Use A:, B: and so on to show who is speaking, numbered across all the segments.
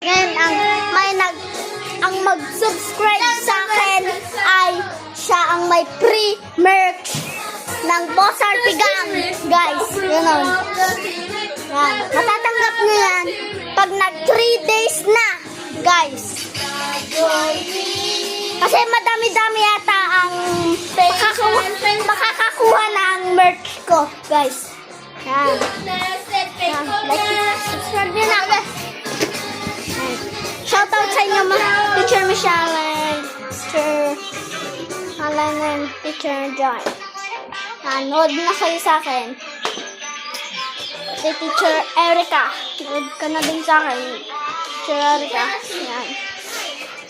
A: Ngayon, ang mag-subscribe sa akin ay siya ang may free merch ng Boss RP Gang, guys. Yun o. Yan. Matatanggap nyo yan pag nag 3 days na, guys. Kasi madami-dami yata ang makakakuha ng merch ko, guys. Yan. Yan. Like, subscribe nyo na, guys. Shoutout sa inyo, Teacher Michelle and Teacher Alan and Teacher John. Nanood na kayo sa akin. Si Teacher Erica. Nanood ka na din sa akin. Teacher Erica. Yan.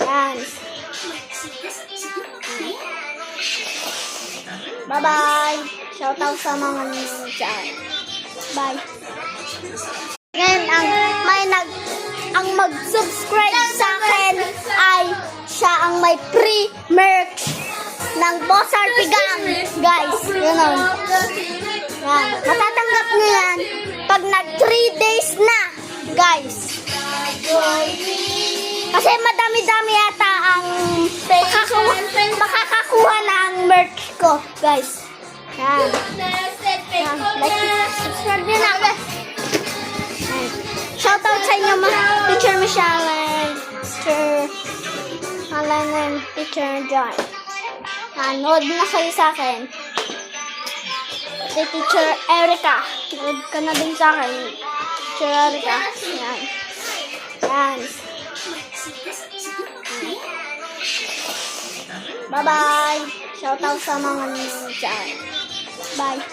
A: Yan. Bye-bye. Shoutout sa mga nanonood sa akin. Bye. Ngayon, ang mag-subscribe sa akin ay siya ang may free merch ng Boss RP Gang, guys. Yun o. Yan. Matatanggap nyo yan pag nag 3 days na, guys. Kasi madami-dami yata ang makakakuha ng merch ko, guys. Yan. Yan. Like, subscribe nyo na, guys. Shoutout sa inyo, Teacher Michelle and Teacher Alan and Teacher John. Nanood na kayo sa akin. Si Teacher Erica. Nanood ka na din sa akin. Teacher Erica. Yan. Yan. Bye-bye. Shoutout sa mga nanonood sa akin. Bye.